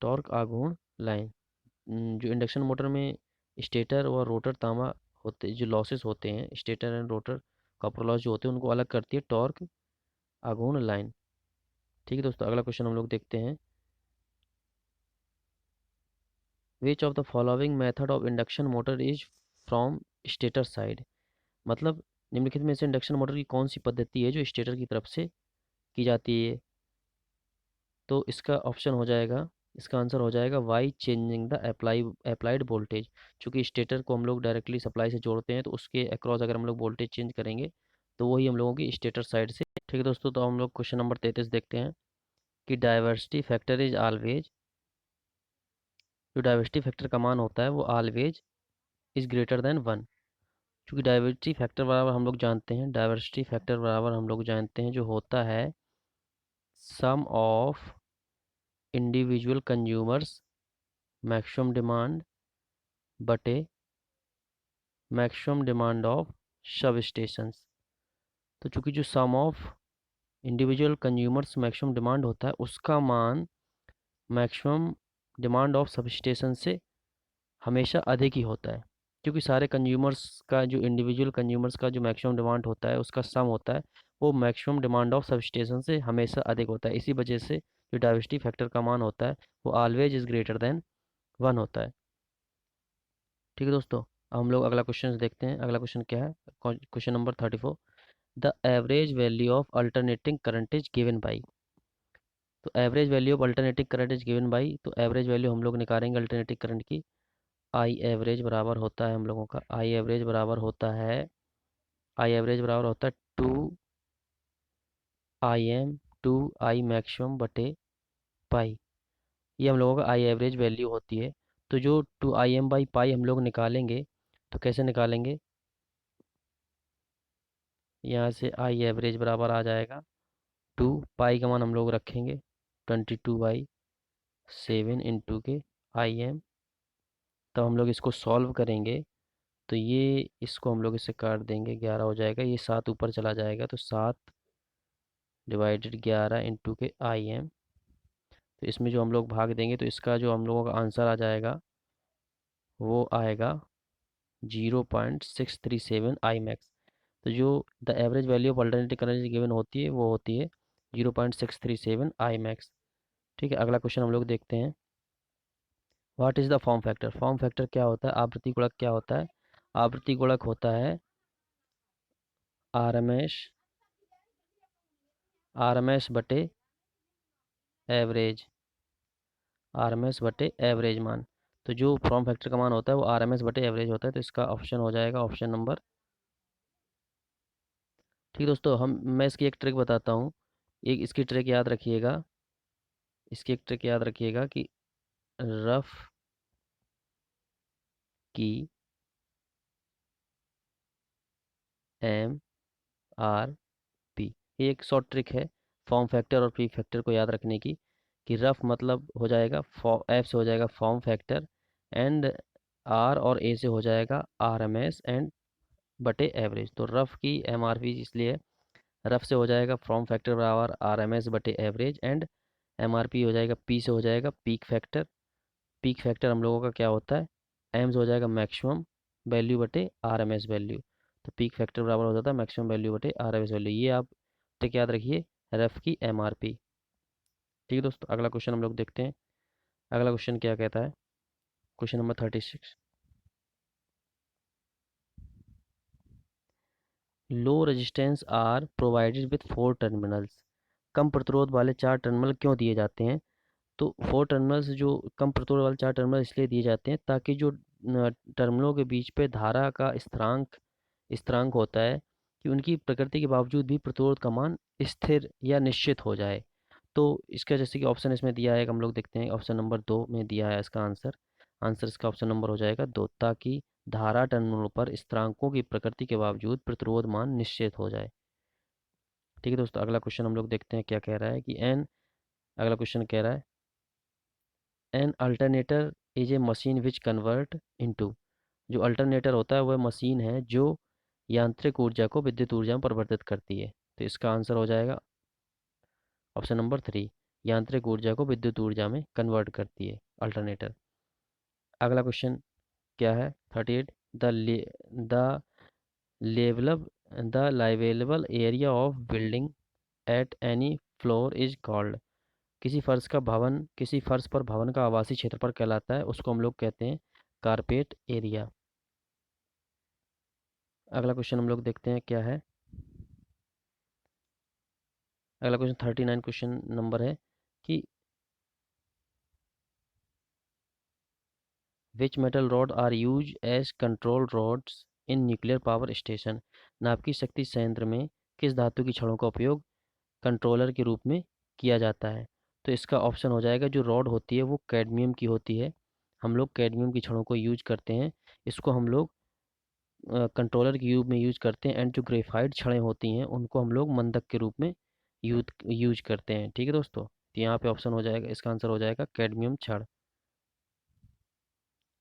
टॉर्क आघूर्ण लाइन। जो इंडक्शन मोटर में स्टेटर और रोटर तांबा होते, जो लॉसेस होते हैं stator and rotor copper loss जो होते हैं, उनको अलग करती है टॉर्क आघूर्ण लाइन। ठीक है दोस्तों, अगला क्वेश्चन हम लोग देखते हैं। विच of the following method of induction motor is from stator side? मतलब निम्नलिखित में से इंडक्शन मोटर की कौन सी पद्धति है जो स्टेटर की तरफ से की जाती है? तो इसका ऑप्शन हो जाएगा, इसका आंसर हो जाएगा by changing the applied voltage. चूँकि स्टेटर को हम लोग डायरेक्टली सप्लाई से जोड़ते हैं, तो उसके अक्रॉस अगर हम लोग वोल्टेज चेंज करेंगे तो वही हम लोगों की स्टेटर साइड से। ठीक है दोस्तों, तो हम लोग क्वेश्चन नंबर 33 देखते हैं कि डाइवर्सिटी फैक्टर इज ऑलवेज, जो डाइवर्सिटी फैक्टर का मान होता है वो ऑलवेज इज ग्रेटर देन 1। क्योंकि डाइवर्सिटी फैक्टर बराबर हम लोग जानते हैं, डाइवर्सिटी फैक्टर बराबर हम लोग जानते हैं जो होता है sum of individual consumers maximum demand बटे maximum demand of sub stations. तो चूंकि जो sum of individual consumers maximum demand होता है उसका मान maximum demand of sub station से हमेशा अधिक ही होता है। क्योंकि सारे कंज्यूमर्स का जो इंडिविजुअल कंज्यूमर्स का जो मैक्सिमम डिमांड होता है उसका सम होता है, वो maximum demand of sub station से हमेशा अधिक होता है। इसी वजह से जो डाइवर्सिटी फैक्टर का मान होता है वो ऑलवेज इज़ ग्रेटर देन 1 होता है। ठीक है दोस्तों, अब हम लोग अगला क्वेश्चन देखते हैं। अगला क्वेश्चन क्या है? Question number 34। The average value of alternating current is given by. तो average value of alternating current is given by, तो एवरेज वैल्यू हम लोग निकालेंगे अल्टरनेटिंग करंट की। आई एवरेज बराबर होता है हम लोगों का, आई एवरेज बराबर होता है, आई एवरेज बराबर होता है 2 IM 2 I मैक्सिमम बटे पाई। ये हम लोगों का आई एवरेज वैल्यू होती है। तो जो 2 IM/पाई हम लोग निकालेंगे, तो कैसे निकालेंगे? यहाँ से आई एवरेज बराबर आ जाएगा 2 पाई का मान हम लोग रखेंगे 22/7 इंटू के IM। तब हम लोग इसको सॉल्व करेंगे, तो ये इसको हम लोग इससे काट देंगे, 11 हो जाएगा, ये 7 ऊपर चला जाएगा, तो 7/11 इंटू के IM। तो इसमें जो हम लोग भाग देंगे तो इसका जो हम लोगों का आंसर आ जाएगा वो आएगा 0.637 I मैक्स। तो जो the average value of alternative current given होती है वो होती है 0.637 I मैक्स। ठीक है, अगला क्वेश्चन हम लोग देखते हैं। What is the form factor? Form factor क्या होता है? आवृत्ति गुणक क्या होता है? आवृत्ति गुणक होता है आर एम एस बटे एवरेज, आर एम एस बटे एवरेज मान। तो जो फॉर्म फैक्टर का मान होता है वो आर एम एस बटे एवरेज होता है। तो इसका ऑप्शन हो जाएगा ऑप्शन नंबर। ठीक है दोस्तों, मैं इसकी एक ट्रिक बताता हूँ। एक इसकी ट्रिक याद रखिएगा, इसकी एक ट्रिक याद रखिएगा कि रफ की MRP, ये एक शॉर्ट ट्रिक है फॉर्म फैक्टर और पी फैक्टर को याद रखने की। कि रफ मतलब हो जाएगा एफ से हो जाएगा फॉर्म फैक्टर, एंड आर और ए से हो जाएगा आरएमएस एंड बटे एवरेज। तो रफ की एमआरपी इसलिए रफ से हो जाएगा फॉर्म फैक्टर बराबर आरएमएस बटे एवरेज, एंड एमआरपी हो जाएगा पी से हो जाएगा पीक फैक्टर। पीक फैक्टर हम लोगों का क्या होता है? एम से हो जाएगा मैक्सिमम वैल्यू बटे आरएमएस वैल्यू। तो पीक फैक्टर बराबर हो जाता है मैक्सिमम वैल्यू बटे आरएमएस वैल्यू। ये आप ट्रिक याद रखिए, रफ की एमआरपी। ठीक है दोस्तों, अगला क्वेश्चन हम लोग देखते हैं। अगला क्वेश्चन क्या कहता है? Question number 36। Low resistance are provided with 4 terminals. कम प्रतिरोध वाले 4 टर्मिनल क्यों दिए जाते हैं? तो 4 टर्मिनल्स, जो कम प्रतिरोध वाले 4 टर्मिनल इसलिए दिए जाते हैं ताकि जो टर्मिनलों के बीच पे धारा का स्थिरांक स्थिरांक होता है कि उनकी प्रकृति के बावजूद भी प्रतिरोध का मान स्थिर या निश्चित हो जाए। तो इसका जैसे कि ऑप्शन इसमें दिया है, हम लोग देखते हैं ऑप्शन नंबर 2 में दिया है इसका आंसर। आंसर इसका ऑप्शन नंबर हो जाएगा 2, ताकि धारा टर्मिनलों पर स्थिरांकों की प्रकृति के बावजूद प्रतिरोध मान निश्चित हो जाए। ठीक है दोस्तों, अगला क्वेश्चन हम लोग देखते हैं क्या कह रहा है कि एन। अगला क्वेश्चन कह रहा है an alternator is a machine which convert into. जो अल्टरनेटर होता है वह मशीन है जो यांत्रिक ऊर्जा को विद्युत ऊर्जा में परिवर्तित करती है। तो इसका आंसर हो जाएगा ऑप्शन नंबर 3, यांत्रिक ऊर्जा को विद्युत ऊर्जा में कन्वर्ट करती है अल्टरनेटर। अगला क्वेश्चन क्या है? 38, the level the liveable area of building at any floor is called. किसी फर्श पर भवन का आवासीय क्षेत्रफल कहलाता है, उसको हम लोग कहते हैं कारपेट एरिया। अगला क्वेश्चन हम लोग देखते हैं क्या है। अगला क्वेश्चन 39 क्वेश्चन नंबर है कि which metal rod are used as control rods in nuclear power station. नाभिकीय शक्ति संयंत्र में किस धातु की छड़ों का उपयोग कंट्रोलर के रूप में किया जाता है? तो इसका ऑप्शन हो जाएगा, जो रॉड होती है वो कैडमियम की होती है। हम लोग कैडमियम की छड़ों को यूज करते हैं। इसको हम लोग कंट्रोलर के रूप में यूज करते हैं। एंड जो ग्रेफाइट छड़ें होती हैं उनको हम लोग मंदक के रूप में यूज यूज करते हैं। ठीक है दोस्तों, तो यहाँ पे ऑप्शन हो जाएगा, इसका आंसर हो जाएगा कैडमियम छड़।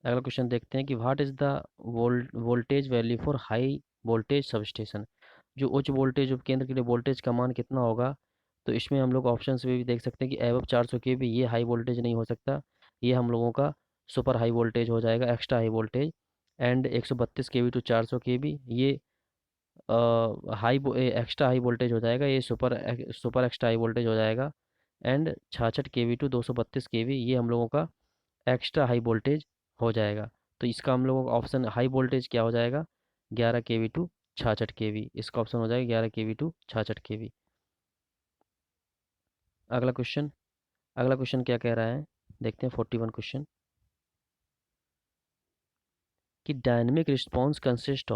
अगला क्वेश्चन देखते हैं कि what is the voltage value for high voltage substation. जो उच्च वोल्टेज उपकेंद्र के लिए वोल्टेज का मान कितना होगा? तो इसमें हम लोग ऑप्शन में भी देख सकते हैं कि एवब 400 के भी, ये हाई वोल्टेज नहीं हो सकता। ये हम लोगों का सुपर हाई वोल्टेज हो जाएगा, एक्स्ट्रा हाई वोल्टेज। एंड 132 के वी टू 400 के भी, ये एक्स्ट्रा हाई वोल्टेज हो जाएगा। ये सुपर एक्स्ट्रा हाई वोल्टेज हो जाएगा। एंड 66 के वी टू 232 के वी, ये हम लोगों का एक्स्ट्रा हाई वोल्टेज हो जाएगा। तो इसका हम लोगों का ऑप्शन हाई वोल्टेज क्या हो जाएगा? 11 के वी टू 66 के वी। इसका ऑप्शन हो जाएगा 11 के वी टू 66 के वी। अगला क्वेश्चन अगला क्वेश्चन क्या कह रहा है, देखते हैं 41 क्वेश्चन कि dynamic response consist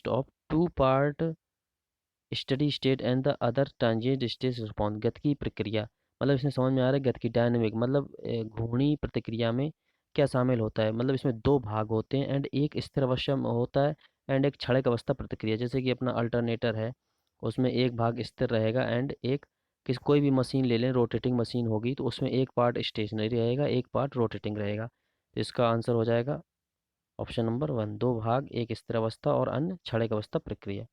of two part steady state and the other transient state response. गतिकी प्रक्रिया, मतलब इसमें समझ में आ रहा है गतिकी डायनेमिक मतलब घूर्णी प्रतिक्रिया में क्या शामिल होता है। मतलब इसमें दो भाग होते हैं एंड एक स्थिर अवस्था में होता है एंड एक क्षणिक अवस्था प्रतिक्रिया। जैसे कि अपना अल्टरनेटर है, उसमें एक भाग स्थिर रहेगा एंड एक कोई भी मशीन ले लें, रोटेटिंग मशीन होगी तो उसमें एक पार्ट स्टेशनरी रहेगा, एक पार्ट रोटेटिंग रहेगा। तो इसका आंसर हो जाएगा ऑप्शन नंबर 1, दो भाग, एक स्थिर अवस्था और अन्य क्षणिक अवस्था प्रक्रिया।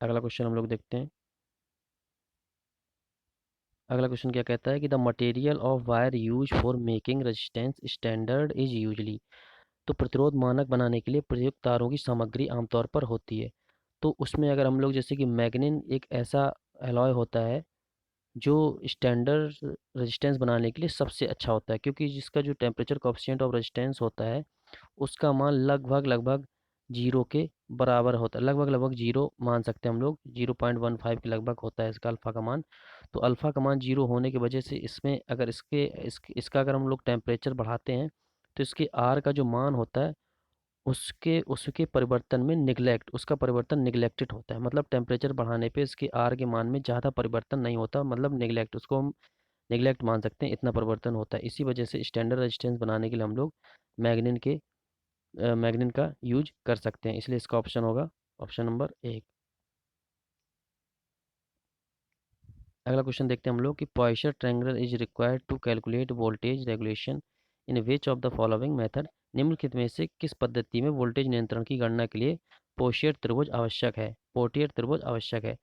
अगला क्वेश्चन हम लोग देखते हैं। अगला क्वेश्चन क्या कहता है कि the material of wire use for making resistance standard is usually. तो प्रतिरोध मानक बनाने के लिए प्रयुक्त तारों की सामग्री आमतौर पर होती है। तो उसमें अगर हम लोग जैसे कि मैग्नीन एक ऐसा एलॉय होता है जो स्टैंडर्ड रेजिस्टेंस बनाने के लिए सबसे अच्छा होता है, क्योंकि जिसका जो टेम्परेचर कोएफिशिएंट ऑफ रेजिस्टेंस होता है उसका मान लगभग लगभग जीरो के बराबर होता है। लगभग लगभग जीरो मान सकते हैं हम लोग, 0.15 के लगभग होता है इसका अल्फ़ा का मान। तो अल्फ़ा का मान जीरो होने की वजह से इसमें अगर इसका अगर हम लोग टेम्परेचर बढ़ाते हैं तो इसके आर का जो मान होता है उसके उसके परिवर्तन में निगलेक्ट उसका परिवर्तन निगलेक्टेड होता है। मतलब टेम्परेचर बढ़ाने पे इसके आर के मान में ज़्यादा परिवर्तन नहीं होता, मतलब निगलेक्ट, उसको हम निगलेक्ट मान सकते हैं, इतना परिवर्तन होता है। इसी वजह से स्टैंडर्ड रेजिस्टेंस बनाने के लिए हम लोग मैग्नीन के मैग्नीन का यूज कर सकते हैं। इसलिए इसका ऑप्शन होगा ऑप्शन नंबर 1। अगला क्वेश्चन देखते हैं हम लोग कि Poisson triangle is required to calculate voltage regulation in which of the following method. निम्नलिखित में से किस पद्धति में वोल्टेज नियंत्रण की गणना के लिए पोर्टियर त्रिभुज आवश्यक है?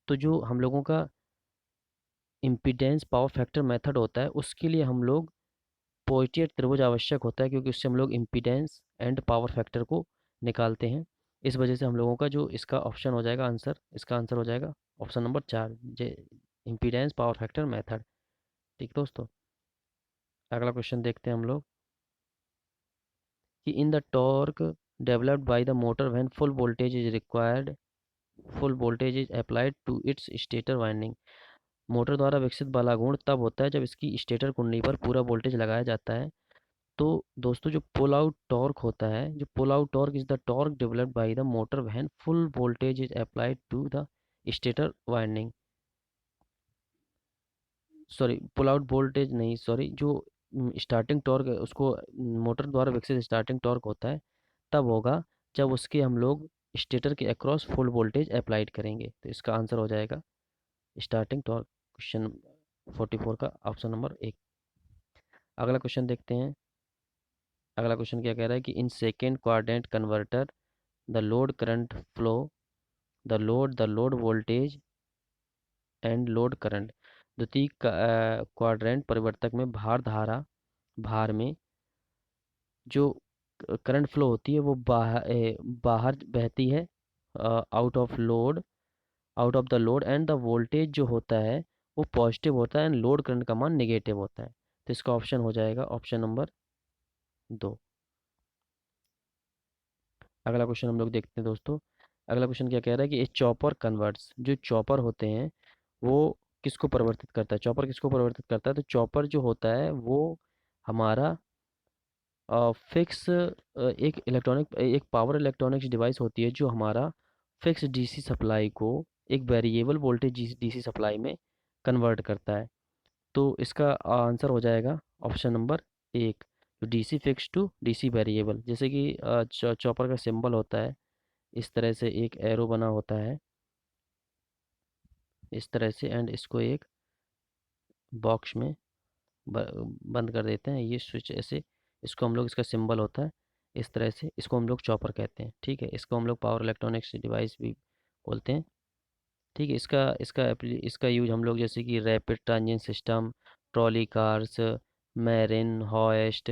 तो जो हम लोगों का इम्पीडेंस पावर फैक्टर मेथड होता है उसके लिए हम लोग पोर्टियर त्रिभुज आवश्यक होता है, क्योंकि उससे हम लोग इम्पीडेंस एंड पावर फैक्टर को निकालते हैं। इस वजह से हम लोगों का जो इसका ऑप्शन हो जाएगा आंसर, इसका आंसर हो जाएगा option number 4, J impedance power factor method. ठीक दोस्तों, अगला क्वेश्चन देखते हैं हम लोग कि in the torque developed by the motor when full voltage is applied to its stator winding. Motor द्वारा विकसित बला गुण तब होता है जब इसकी स्टेटर कुंडली पर पूरा वोल्टेज लगाया जाता है। तो दोस्तों जो पुल आउट टॉर्क होता है, जो pull out torque is the torque developed by the motor when full voltage is applied to the stator winding. Sorry, pull out voltage नहीं, सॉरी, जो स्टार्टिंग टॉर्क है उसको मोटर द्वारा विकसित स्टार्टिंग टॉर्क होता है तब होगा जब उसके हम लोग स्टेटर के अक्रॉस फुल वोल्टेज अप्लाइड करेंगे। तो इसका आंसर हो जाएगा स्टार्टिंग टॉर्क। क्वेश्चन 44 का ऑप्शन नंबर 1। अगला क्वेश्चन देखते हैं। अगला क्वेश्चन क्या कह रहा है कि in second quadrant converter the load current flow, the load voltage and load current. द्वितीय क्वाड्रेंट परिवर्तक में भार धारा, भार में जो करंट फ्लो होती है वो बाहर बहती है, out of the load, and the voltage जो होता है वो पॉजिटिव होता है एंड लोड करंट का मान नेगेटिव होता है। तो इसका ऑप्शन हो जाएगा ऑप्शन नंबर 2। अगला क्वेश्चन हम लोग देखते हैं दोस्तों। अगला क्वेश्चन क्या कह रहा है कि ए चॉपर कन्वर्ट्स, जो चॉपर होते हैं वो किसको परिवर्तित करता है, चॉपर किसको परिवर्तित करता है। तो चॉपर जो होता है वो हमारा फिक्स एक इलेक्ट्रॉनिक, एक पावर इलेक्ट्रॉनिक्स डिवाइस होती है जो हमारा फिक्स डीसी सप्लाई को एक वेरिएबल वोल्टेज डीसी सप्लाई में कन्वर्ट करता है। तो इसका आंसर हो जाएगा option number 1, DC fix to DC variable. जैसे कि चॉपर का सिंबल होता है इस तरह से, एक एरो बना होता है इस तरह से, एंड इसको एक बॉक्स में बंद कर देते हैं, ये स्विच ऐसे, इसको हम लोग, इसका सिंबल होता है इस तरह से, इसको हम लोग चॉपर कहते हैं। ठीक है, इसको हम लोग पावर इलेक्ट्रॉनिक्स डिवाइस भी बोलते हैं। ठीक है, इसका यूज हम लोग जैसे कि rapid transient system, trolley cars, marine hoist,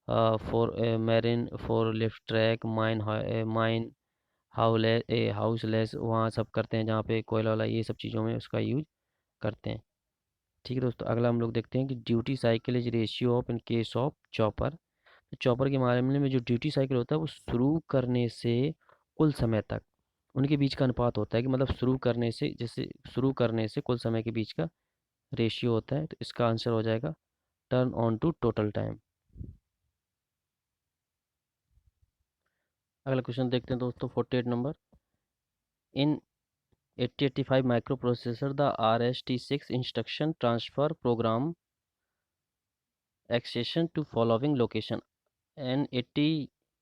four lift track, mine houseless, वहाँ सब करते हैं जहाँ पे कोयला वाला, ये सब चीज़ों में उसका यूज करते हैं। ठीक है दोस्तों, अगला हम लोग देखते हैं कि duty cycle is ratio of in case of chopper. तो चॉपर के मामले में जो ड्यूटी साइकिल होता है वो शुरू करने से कुल समय तक उनके बीच का अनुपात होता है, कि मतलब शुरू करने से कुल समय के बीच का रेशियो होता है। तो इसका आंसर हो जाएगा turn on to total time. अगला क्वेश्चन देखते हैं दोस्तों 48 number. In 8085 microprocessor the RST6 instruction transfer program execution to following location. एन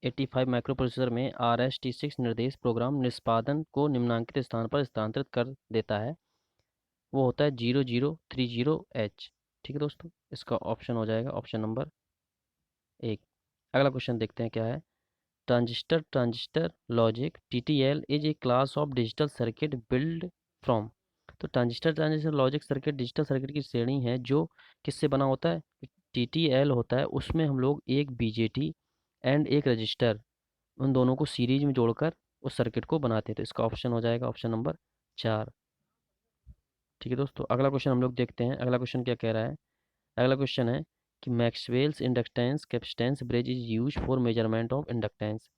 85 माइक्रो प्रोसेसर में RST6 निर्देश प्रोग्राम निष्पादन को निम्नांकित स्थान पर स्थानांतरित कर देता है। वो होता है 0030H। ठीक है दोस्तों, इसका ऑप्शन हो जाएगा ऑप्शन नंबर 1। अगला क्वेश्चन देखते हैं क्या है। Transistor logic TTL is a class of digital circuit build from. तो transistor logic circuit digital circuit की श्रेणी है जो किससे बना होता है। TTL होता है, उसमें हम लोग एक BJT एंड एक रजिस्टर, उन दोनों को सीरीज में जोड़कर उस सर्किट को बनाते हैं। तो इसका ऑप्शन हो जाएगा ऑप्शन नंबर 4। ठीक है दोस्तों, अगला क्वेश्चन हम लोग देखते हैं। अगला क्वेश्चन क्या कह रहा है। अगला क्वेश्चन है कि Maxwell's inductance capacitance bridge is use for measurement of inductance.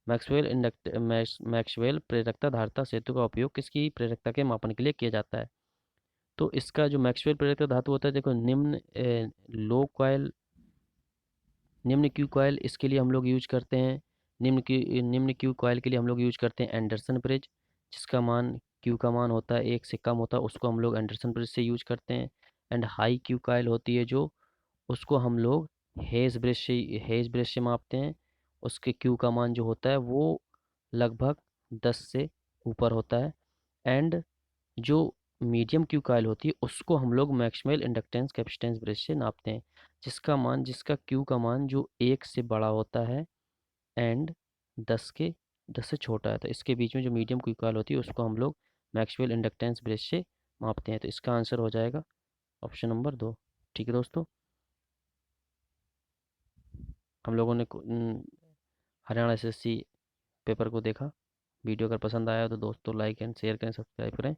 Maxwell प्रेरकता धारिता सेतु का उपयोग किसकी प्रेरकता के मापन के लिए किया जाता है। तो इसका जो मैक्सवेल प्रेरकता धातु होता है, देखो निम्न क्यू कॉयल, इसके लिए हम लोग यूज करते हैं, निम्न क्यू कॉयल के लिए हम लोग यूज करते हैं एंडरसन ब्रिज, जिसका मान क्यू का मान होता है 1 से कम होता है, उसको हम लोग एंडरसन ब्रिज से यूज करते हैं। एंड हाई क्यू कॉयल होती है जो, उसको हम लोग हेज ब्रिज से मापते हैं। उसके क्यू का मान जो होता है वो लगभग 10 से ऊपर होता है। एंड जो मीडियम क्यू कॉइल होती है उसको हम लोग मैक्सवेल इंडक्टेंस कैपेसिटेंस ब्रिज से नापते हैं, जिसका क्यू का मान जो 1 से बड़ा होता है एंड 10 से छोटा है। तो इसके बीच में जो मीडियम क्यू कॉइल होती है उसको हम लोग मैक्सवेल इंडक्टेंस ब्रिज से मापते हैं। तो इसका आंसर हो जाएगा ऑप्शन नंबर 2। ठीक है दोस्तों, हम लोगों ने हरियाणा SSC पेपर को देखा। वीडियो अगर पसंद आया तो दोस्तों लाइक एंड शेयर करें, सब्सक्राइब करें।